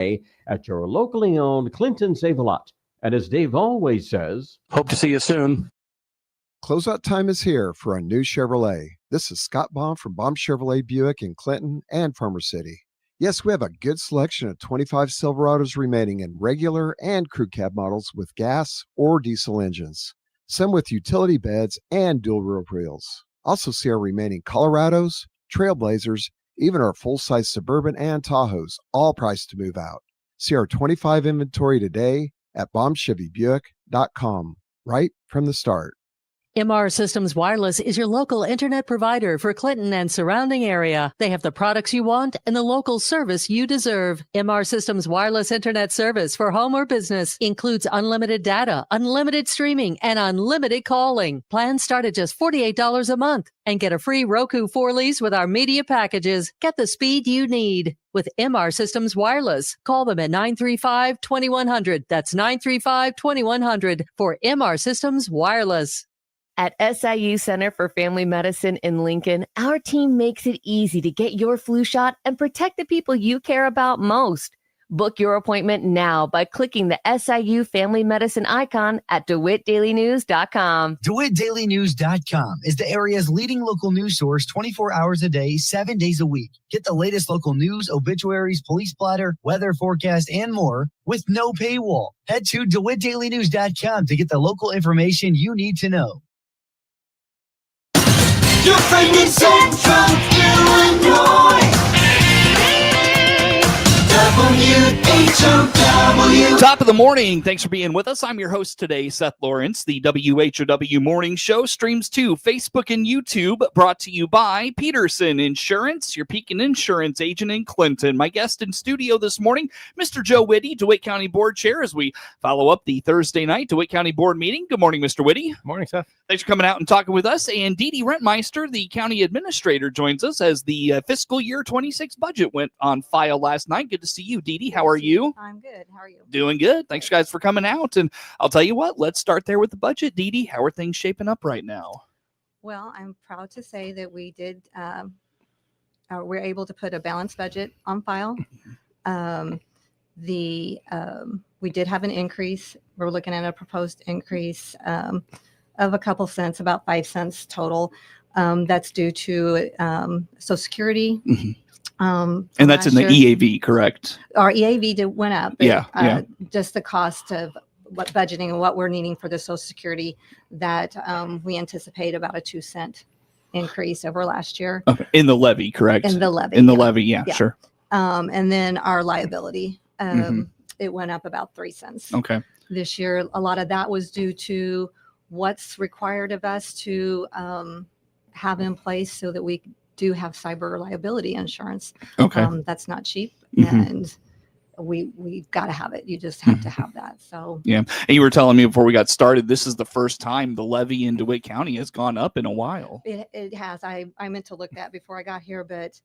at your locally owned Clinton Save-A-Lot. And as Dave always says, hope to see you soon. Closeout time is here for a new Chevrolet. This is Scott Baum from Baum Chevrolet Buick in Clinton and Farmer City. Yes, we have a good selection of 25 Silverados remaining in regular and crew cab models with gas or diesel engines. Some with utility beds and dual roof wheels. Also see our remaining Colorados, Trailblazers, even our full-size Suburban and Tahoes, all priced to move out. See our 25 inventory today at BaumChevyBuick.com, right from the start. MR Systems Wireless is your local internet provider for Clinton and surrounding area. They have the products you want and the local service you deserve. MR Systems Wireless Internet service for home or business includes unlimited data, unlimited streaming, and unlimited calling. Plans start at just $48 a month and get a free Roku 4 lease with our media packages. Get the speed you need with MR Systems Wireless. Call them at 935-2100. That's 935-2100 for MR Systems Wireless. At SIU Center for Family Medicine in Lincoln, our team makes it easy to get your flu shot and protect the people you care about most. Book your appointment now by clicking the SIU Family Medicine icon at DeWittDailyNews.com. DeWittDailyNews.com is the area's leading local news source 24 hours a day, 7 days a week. Get the latest local news, obituaries, police splatter, weather forecast, and more with no paywall. Head to DeWittDailyNews.com to get the local information you need to know. Your friend in Central Illinois. WHOW. Top of the morning. Thanks for being with us. I'm your host today, Seth Lawrence. The WHOW Morning Show streams to Facebook and YouTube, brought to you by Peterson Insurance, your Pekin Insurance agent in Clinton. My guest in studio this morning, Mr. Joe Witte, DeWitt County Board Chair, as we follow up the Thursday night DeWitt County Board meeting. Good morning, Mr. Witte. Good morning, Seth. Thanks for coming out and talking with us. And DeeDee Rentmeister, the county administrator, joins us as the fiscal year 26 budget went on file last night. Good to see you, DeeDee. How are you? I'm good. How are you? Doing good. Thanks, guys, for coming out. And I'll tell you what, let's start there with the budget. DeeDee, how are things shaping up right now? Well, I'm proud to say that we did, we're able to put a balanced budget on file. We did have an increase. We're looking at a proposed increase of a couple cents, about 5 cents total. That's due to Social Security. Mm-hmm. And that's in the EAV, correct? Our EAV went up. But, yeah. Just the cost of what budgeting and what we're needing for the Social Security, that we anticipate about a 2 cent increase over last year. Okay. In the levy, correct? In the levy. In the levy, yeah, sure. And then our liability, it went up about 3 cents. Okay. This year, a lot of that was due to what's required of us to have in place so that we do have cyber liability insurance. Okay. That's not cheap, and we've got to have it. You just have to have that. So yeah. And you were telling me before we got started, this is the first time the levy in DeWitt County has gone up in a while. It has. I meant to look at before I got here, but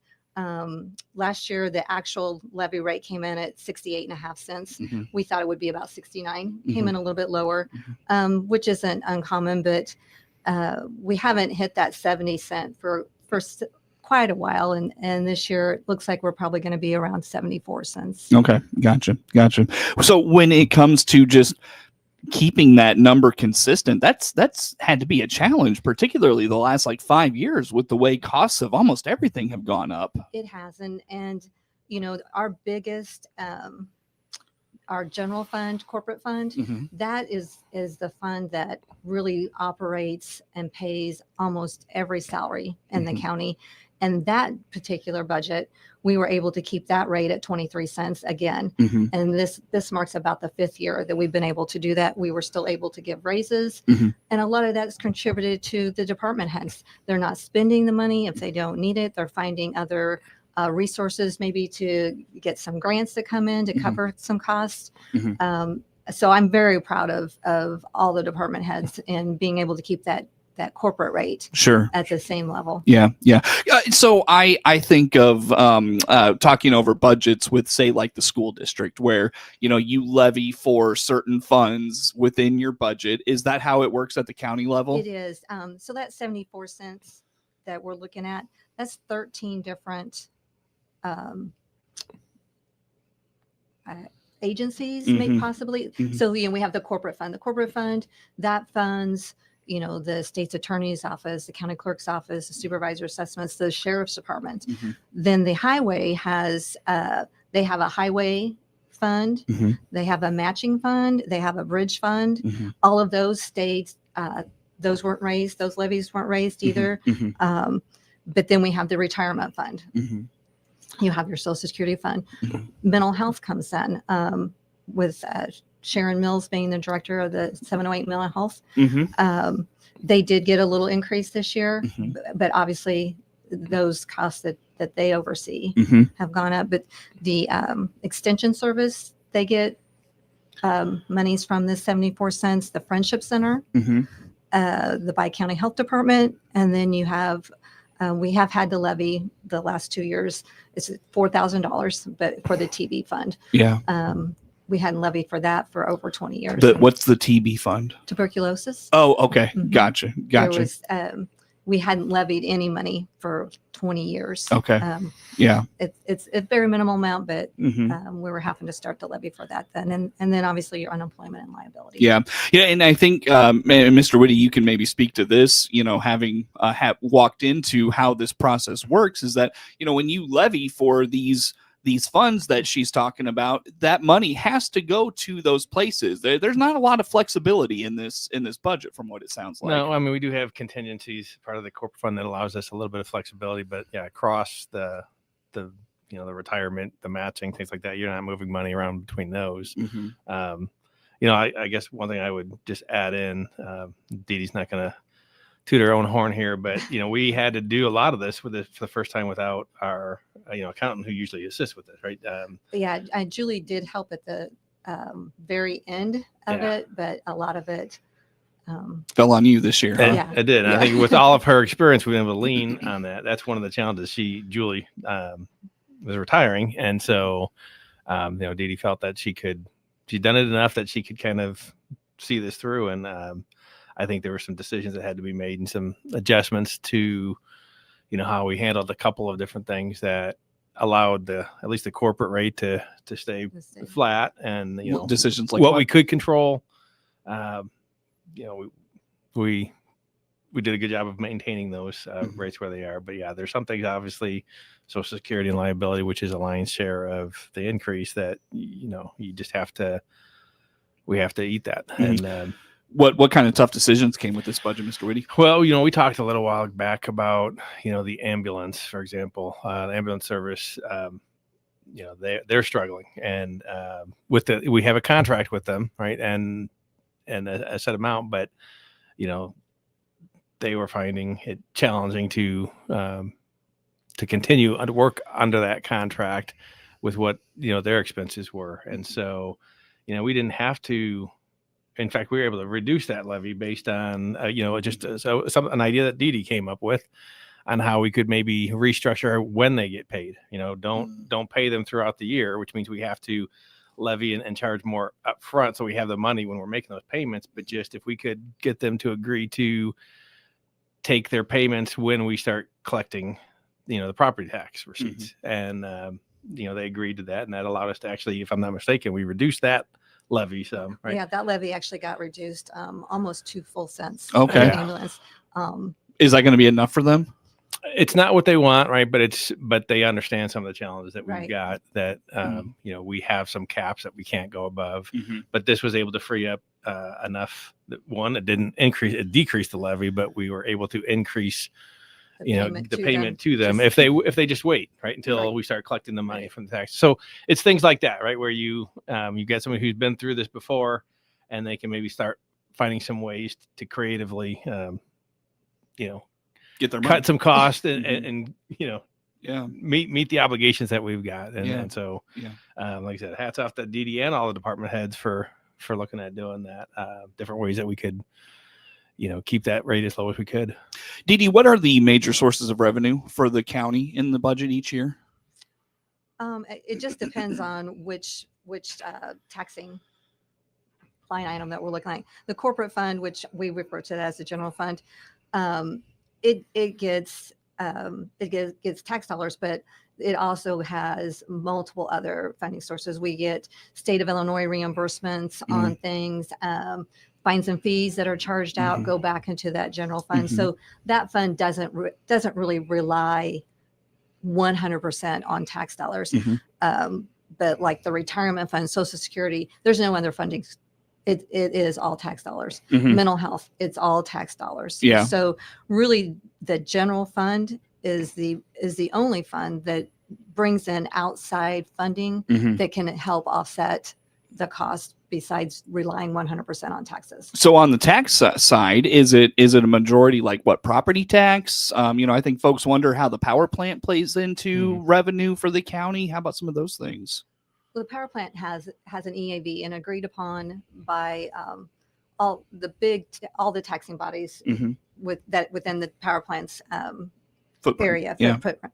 last year the actual levy rate came in at 68.5 cents. We thought it would be about 69. Came in a little bit lower, which isn't uncommon, but we haven't hit that 70 cent for quite a while, and this year it looks like we're probably going to be around 74 cents. Okay, gotcha. So when it comes to just keeping that number consistent, that's had to be a challenge, particularly the last 5 years with the way costs of almost everything have gone up. It has, and our biggest our general fund, corporate fund, that is the fund that really operates and pays almost every salary in the county. And that particular budget, we were able to keep that rate at 23 cents again. And this marks about the 5th year that we've been able to do that. We were still able to give raises. And a lot of that's contributed to the department heads. They're not spending the money if they don't need it. They're finding other resources, maybe to get some grants to come in to cover some costs. So I'm very proud of all the department heads in being able to keep that corporate rate at the same level. Yeah. So I think of talking over budgets with, say, like the school district, where you levy for certain funds within your budget. Is that how it works at the county level? It is. So that 74 cents that we're looking at, that's 13 different agencies, Mhm. maybe possibly. Mhm. So, we have the corporate fund. The corporate fund that funds, the state's attorney's office, the county clerk's office, the supervisor assessments, the sheriff's department. Mhm. Then the highway has, they have a highway fund. Mhm. They have a matching fund. They have a bridge fund. Mhm. All of those states, those weren't raised. Those levies weren't raised either. Mhm. But then we have the retirement fund. Mhm. You have your Social Security fund. Mhm. Mental health comes in with Sharon Mills being the director of the 708 Mental Health. Mhm. They did get a little increase this year, Mhm. but obviously those costs that they oversee Mhm. have gone up. But the extension service, they get monies from the 74 cents, the Friendship Center, Mhm. the Bi-County Health Department, and then you have, we have had to levy the last 2 years. It's $4,000, but for the TB fund. Yeah. We hadn't levied for that for over 20 years. What's the TB fund? Tuberculosis. Oh, okay. Mhm. Gotcha. There Gotcha. was, we hadn't levied any money for 20 years. Okay. Yeah. It's a very minimal amount, but Mhm. we were having to start to levy for that then. And then obviously your unemployment and liability. Yeah. Yeah. And I think, Mr. Witte, you can maybe speak to this, having walked into how this process works, is that, when you levy for these funds that she's talking about, that money has to go to those places. There's not a lot of flexibility in this budget, from what it sounds like. No, I mean, we do have contingencies, part of the corporate fund, that allows us a little bit of flexibility, but yeah, across the the retirement, the matching, things like that, you're not moving money around between those. Mhm. I guess one thing I would just add in, DeeDee's not going to toot her own horn here, but we had to do a lot of this for the first time without our accountant who usually assists with this, right? Yeah, Julie did help at the very end of Yeah. it, but a lot of it. Fell on you this year. Huh? Yeah. It did. And Yeah. I think with all of her experience, we've been able to lean on that. That's one of the challenges. Julie was retiring. And so, DeeDee felt that she'd done it enough that she could kind of see this through. And I think there were some decisions that had to be made and some adjustments to, how we handled a couple of different things that allowed at least the corporate rate to stay flat, and Decisions like what we could control. We did a good job of maintaining those rates where they are. But yeah, there's some things, obviously, Social Security and liability, which is a lion's share of the increase, that you just we have to eat that. Mhm. And What kind of tough decisions came with this budget, Mr. Witte? well, we talked a little while back about the ambulance, for example, the ambulance service. They're struggling, and we have a contract with them, right, and a set amount, but they were finding it challenging to continue to work under that contract with what their expenses were. And so we didn't have to. In fact, we were able to reduce that levy based on an idea that DeeDee came up with on how we could maybe restructure when they get paid. Don't pay them throughout the year, which means we have to levy and charge more up front, so we have the money when we're making those payments. But just if we could get them to agree to take their payments when we start collecting the property tax receipts. And they agreed to that, and that allowed us to actually, if I'm not mistaken, we reduced that levy some, right? Yeah, that levy actually got reduced almost 2 full cents. Okay. For the Yeah. ambulance. Is that going to be enough for them? It's not what they want, right? But they understand some of the challenges that we've Right. got, that we have some caps that we can't go above. Mm-hmm. But this was able to free up enough that, one, it decreased the levy, but we were able to increase the payment to them if they just wait, right, until Right. we start collecting the money from the tax. So it's things like that, right, where you get someone who's been through this before, and they can maybe start finding some ways to creatively Get their money. cut some cost and Yeah. meet the obligations that we've got. And, Yeah. and so Yeah. like I said, hats off to DeeDee and all the department heads for looking at doing that, different ways that we could keep that rate as low as we could. DeeDee, what are the major sources of revenue for the county in the budget each year? It just depends on which taxing line item that we're looking at. The corporate fund, which we refer to as the general fund, it gets tax dollars, but it also has multiple other funding sources. We get state of Illinois reimbursements on things. Fines and fees that are charged out go back into that general fund. So that fund doesn't really rely 100% on tax dollars. But like the retirement fund, Social Security, there's no other funding. It is all tax dollars. Mental health, it's all tax dollars. Yeah. So really, the general fund is the only fund that brings in outside funding that can help offset the cost besides relying 100% on taxes. So on the tax side, is it a majority like what, property tax? I think folks wonder how the power plant plays into revenue for the county. How about some of those things? Well, the power plant has an EAV and agreed upon by all the taxing bodies within the power plant's Footprint. area Yeah. footprint.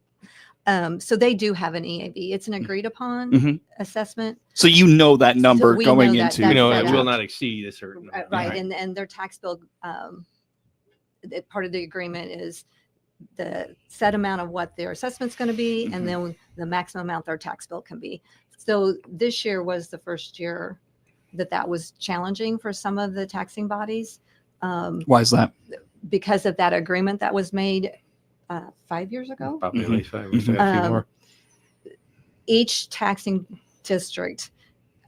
So they do have an EAV. It's an agreed upon assessment. So that number we going know that into that's You know, set it will up. not exceed a certain amount. Right. And their tax bill, part of the agreement is the set amount of what their assessment's going to be, and then the maximum amount their tax bill can be. So this year was the first year that was challenging for some of the taxing bodies. Why is that? Because of that agreement that was made 5 years ago. Probably at least 5 or 6, a few more. Each taxing district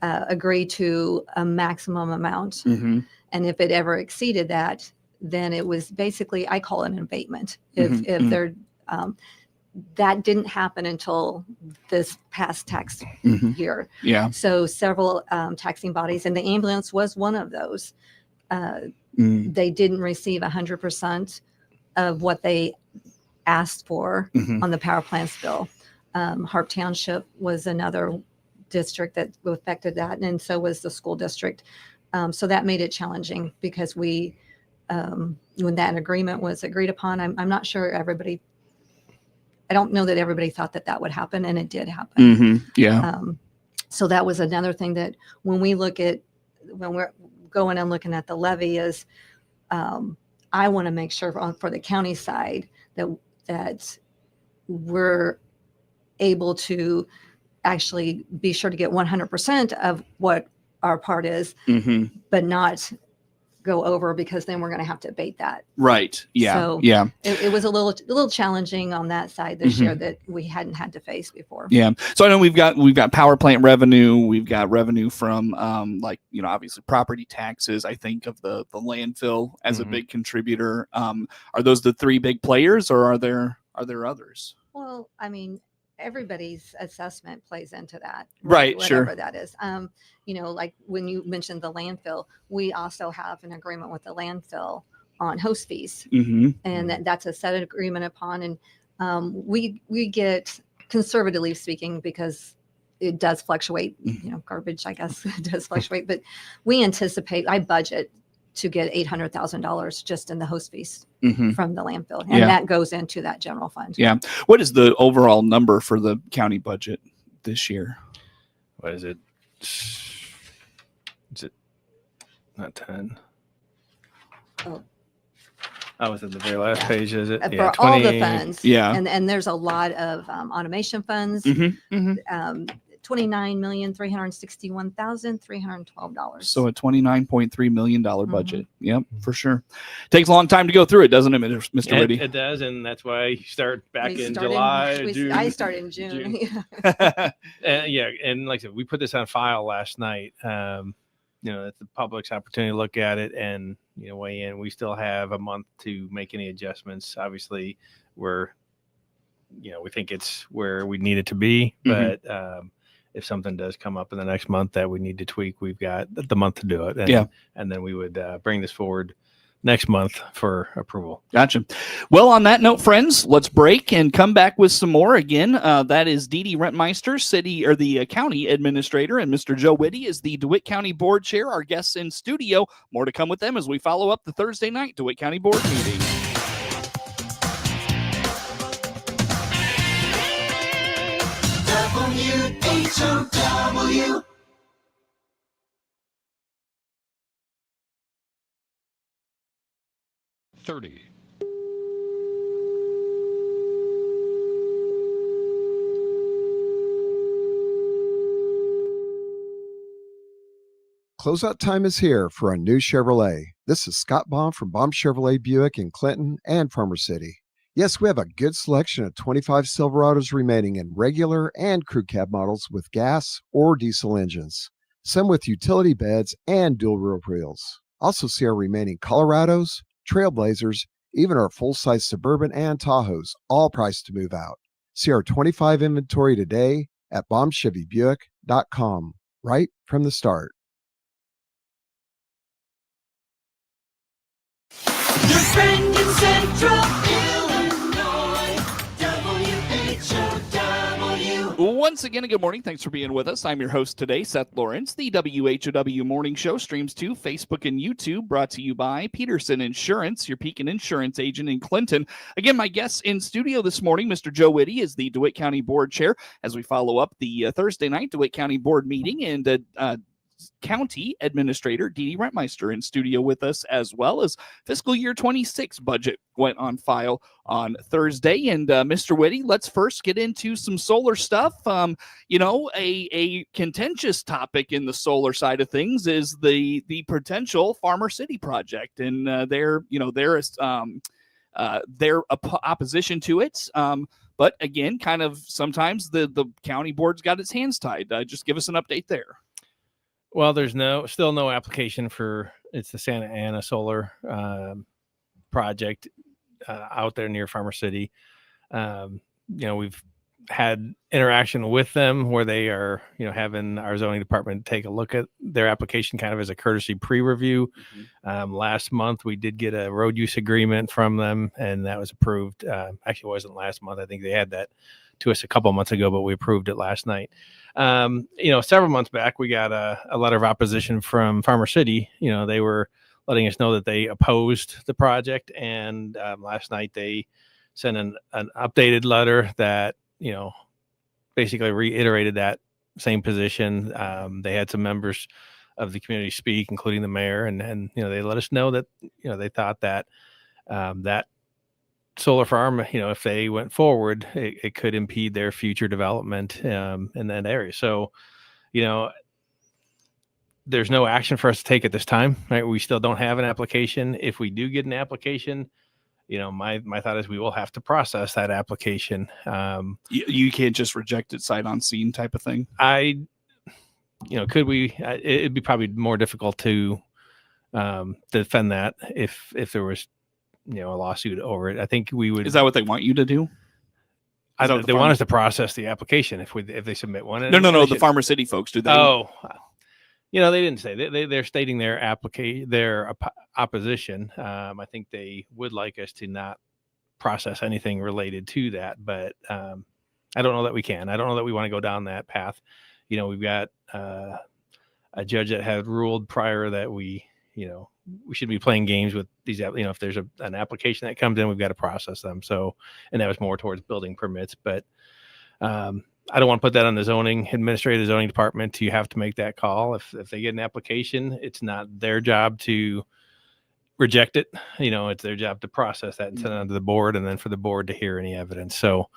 agreed to a maximum amount. And if it ever exceeded that, then it was basically, I call it an abatement. If they're, that didn't happen until this past tax year. Yeah. So several taxing bodies, and the ambulance was one of those, they didn't receive 100% of what they asked for on the power plant's bill. Harp Township was another district that affected that, and so was the school district. So that made it challenging because when that agreement was agreed upon, I'm not sure I don't know that everybody thought that would happen, and it did happen. Yeah. So that was another thing that when we're going and looking at the levy is, I want to make sure for the county side that we're able to actually be sure to get 100% of what our part is, but not go over, because then we're going to have to abate that. Right. Yeah. So yeah. It was a little challenging on that side this year that we hadn't had to face before. Yeah. So I know we've got power plant revenue. We've got revenue from obviously property taxes. I think of the landfill as a big contributor. Are those the three big players, or are there others? Well, I mean, everybody's assessment plays into that. Right. Whatever Sure. that is. Like when you mentioned the landfill, we also have an agreement with the landfill on host fees. And that's a set agreement upon. And we get, conservatively speaking, because it does fluctuate, garbage, I guess, does fluctuate, but I budget to get $800,000 just in the host fees from the landfill. And that goes into that general fund. Yeah. What is the overall number for the county budget this year? What is it? Is it not 10? Oh. I was at the very last page, is it? For all the funds. Yeah. And there's a lot of automation funds. $29,361,312. So a $29.3 million budget. Yep, for sure. Takes a long time to go through it, doesn't it, Mr. Witte? It does, and that's why you start back We in start July, June. I start in June. And like I said, we put this on file last night. It's the public's opportunity to look at it and weigh in. We still have a month to make any adjustments. Obviously, we think it's where we need it to be, but if something does come up in the next month that we need to tweak, we've got the month to do it. And then we would bring this forward next month for approval. Gotcha. Well, on that note, friends, let's break and come back with some more. Again, that is DeeDee Rentmeister, the county administrator, and Mr. Joe Witte is the DeWitt County Board chair. Our guests in studio. More to come with them as we follow up the Thursday night DeWitt County Board meeting. WHOW. 30. Closeout time is here for a new Chevrolet. This is Scott Baum from Baum Chevrolet Buick in Clinton and Farmer City. Yes, we have a good selection of 25 Silverados remaining in regular and crew cab models with gas or diesel engines. Some with utility beds and dual roof wheels. Also see our remaining Colorados, Trailblazers, even our full-size Suburban and Tahoes, all priced to move out. See our 25 inventory today at bombchevybuick.com, right from the start. Your friend in Central Illinois, WHOW. Once again, good morning. Thanks for being with us. I'm your host today, Seth Lawrence. The WHOW Morning Show streams to Facebook and YouTube, brought to you by Peterson Insurance, your Pekin Insurance agent in Clinton. Again, my guest in studio this morning, Mr. Joe Witte, is the DeWitt County Board Chair, as we follow up the Thursday night DeWitt County Board meeting, and County Administrator DeeDee Rentmeister in studio with us, as well as fiscal year 26 budget went on file on Thursday. And Mr. Witte, let's first get into some solar stuff. A contentious topic in the solar side of things is the potential Farmer City project and their opposition to it. But again, kind of sometimes the county board's got its hands tied. Just give us an update there. Well, there's still no application for it's the Santa Ana solar project out there near Farmer City. We've had interaction with them where they are, having our zoning department take a look at their application kind of as a courtesy pre-review. Last month, we did get a road use agreement from them, and that was approved. Actually, it wasn't last month. I think they had that to us a couple months ago, but we approved it last night. Several months back, we got a letter of opposition from Farmer City. They were letting us know that they opposed the project. And last night they sent an updated letter that, basically reiterated that same position. They had some members of the community speak, including the mayor. And they let us know that, they thought that that solar farm, if they went forward, it could impede their future development in that area. So, there's no action for us to take at this time, right? We still don't have an application. If we do get an application, my thought is we will have to process that application. You can't just reject it sight unseen type of thing. Could we? It'd be probably more difficult to defend that if there was a lawsuit over it. I think we would. Is that what they want you to do? I don't. They want us to process the application if they submit one. No. The Farmer City folks do that. Oh, they didn't say they're stating their opposition. I think they would like us to not process anything related to that, but I don't know that we can. I don't know that we want to go down that path. We've got a judge that had ruled prior that we should be playing games with these, if there's an application that comes in, we've got to process them. So, and that was more towards building permits, but I don't want to put that on the zoning department. You have to make that call. If they get an application, it's not their job to reject it. It's their job to process that and send it on to the board, and then for the board to hear any evidence. So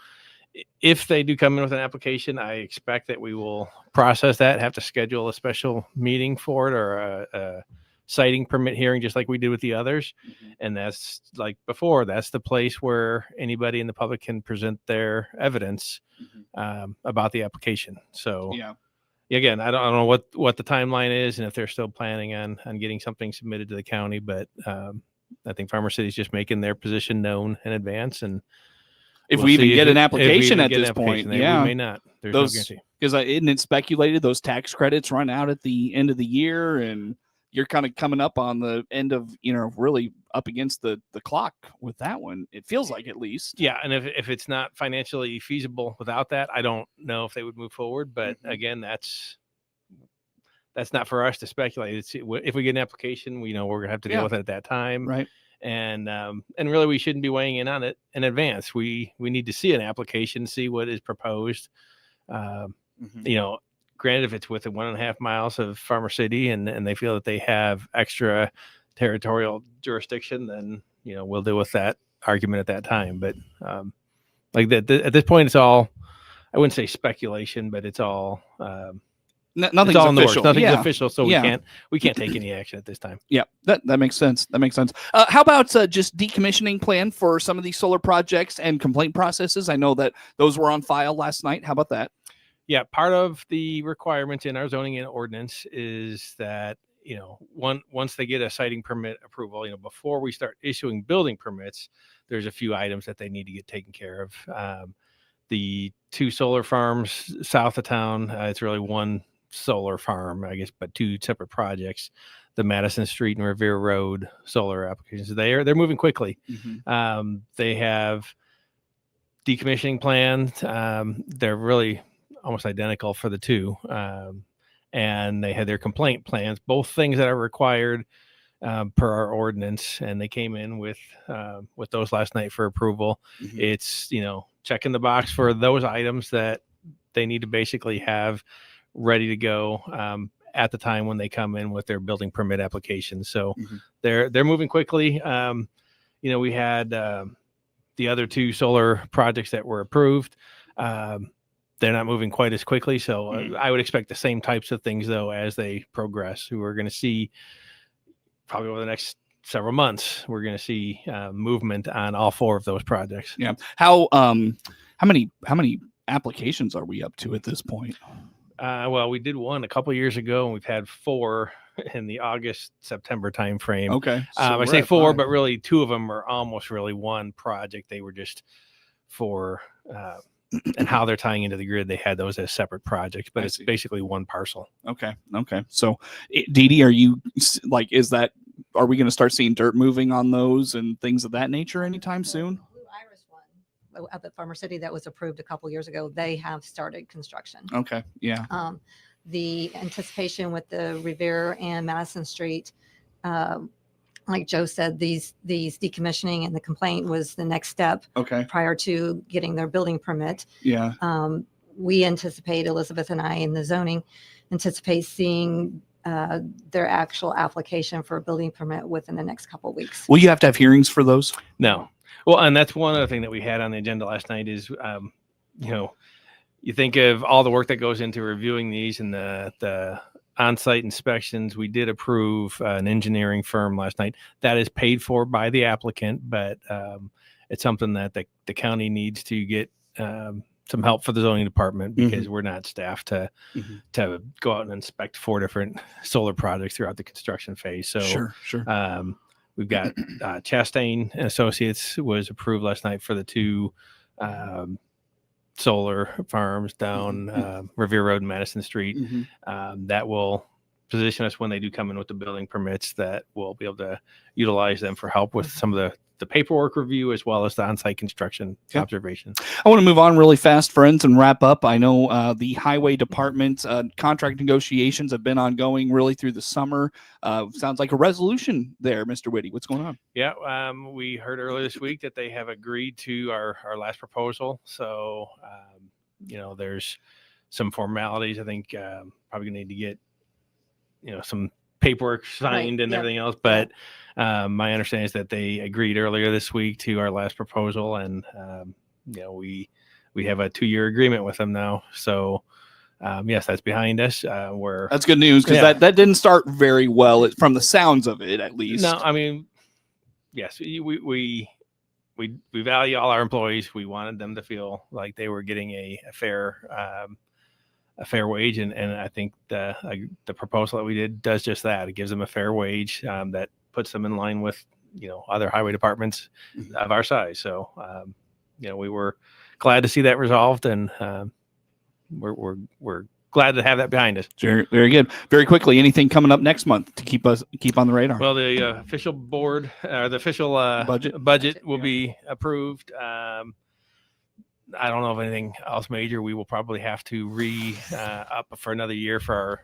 if they do come in with an application, I expect that we will process that, have to schedule a special meeting for it or a citing permit hearing, just like we did with the others. And that's like before, that's the place where anybody in the public can present their evidence about the application. So again, I don't know what the timeline is and if they're still planning on getting something submitted to the county, but I think Farmer City is just making their position known in advance. And if we even get an application at this point, we may not. There's no guarantee. Because isn't it speculated those tax credits run out at the end of the year, and you're kind of coming up on the end of, really up against the clock with that one. It feels like, at least. Yeah. And if it's not financially feasible without that, I don't know if they would move forward. But again, that's not for us to speculate. It's, if we get an application, we're going to have to deal with it at that time. Right. And really, we shouldn't be weighing in on it in advance. We need to see an application, see what is proposed. Granted, if it's within 1.5 miles of Farmer City and they feel that they have extra territorial jurisdiction, then, we'll deal with that argument at that time. But at this point, it's all, I wouldn't say speculation, but it's all Nothing's all in the works. official. Nothing's Yeah. official, so Yeah. we can't take any action at this time. Yeah, that makes sense. That makes sense. How about just decommissioning plan for some of these solar projects and complaint processes? I know that those were on file last night. How about that? Yeah, part of the requirements in our zoning and ordinance is that, once they get a siting permit approval, before we start issuing building permits, there's a few items that they need to get taken care of. The 2 solar farms south of town, it's really one solar farm, I guess, but 2 separate projects. The Madison Street and Revere Road solar applications. They're moving quickly. They have decommissioning plans. They're really almost identical for the 2. And they had their complaint plans, both things that are required per our ordinance, and they came in with those last night for approval. It's checking the box for those items that they need to basically have ready to go at the time when they come in with their building permit application. So they're moving quickly. We had the other 2 solar projects that were approved. They're not moving quite as quickly. So I would expect the same types of things, though, as they progress. We're going to see probably over the next several months, we're going to see movement on all 4 of those projects. Yeah. How many applications are we up to at this point? Well, we did 1 a couple years ago, and we've had 4 in the August-September timeframe. Okay. I say 4, but really 2 of them are almost really one project. They were just for and how they're tying into the grid. They had those as separate projects, but it's basically one parcel. Okay. So, DeeDee, are you are we going to start seeing dirt moving on those and things of that nature anytime soon? Blue Iris one up at Farmer City that was approved a couple years ago. They have started construction. Okay. Yeah. The anticipation with the Revere and Madison Street, like Joe said, these decommissioning and the complaint was the next step prior to getting their building permit. Yeah. We anticipate, Elizabeth and I in the zoning, anticipate seeing their actual application for a building permit within the next couple of weeks. Will you have to have hearings for those? No. Well, and that's one other thing that we had on the agenda last night is, you think of all the work that goes into reviewing these and the on-site inspections. We did approve an engineering firm last night that is paid for by the applicant, but it's something that the county needs to get some help for the zoning department because we're not staffed to go out and inspect 4 different solar projects throughout the construction phase. So sure. We've got Chastain and Associates was approved last night for the 2 solar farms down Revere Road and Madison Street. That will position us when they do come in with the building permits that we'll be able to utilize them for help with some of the paperwork review as well as the on-site construction observation. I want to move on really fast, friends, and wrap up. I know the highway department contract negotiations have been ongoing really through the summer. Sounds like a resolution there, Mr. Witte. What's going on? Yeah, we heard earlier this week that they have agreed to our last proposal. So, there's some formalities. I think probably gonna need to get, some paperwork signed and everything else. But my understanding is that they agreed earlier this week to our last proposal, and we have a 2-year agreement with them now. So yes, that's behind us. That's good news because that didn't start very well from the sounds of it, at least. No, I mean, yes, we value all our employees. We wanted them to feel like they were getting a fair wage, and I think the proposal that we did does just that. It gives them a fair wage that puts them in line with other highway departments of our size. So we were glad to see that resolved, and we're glad to have that behind us. Very, very good. Very quickly, anything coming up next month to keep on the radar? Well, the official board or the official budget will be approved. I don't know of anything else major. We will probably have to up for another year for our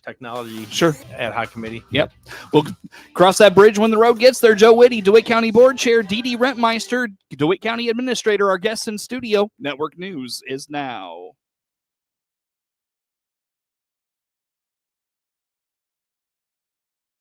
technology ad hoc committee. Yep. We'll cross that bridge when the road gets there. Joe Witte, DeWitt County Board Chair, DeeDee Rentmeister, DeWitt County Administrator, our guests in studio. Network News is now.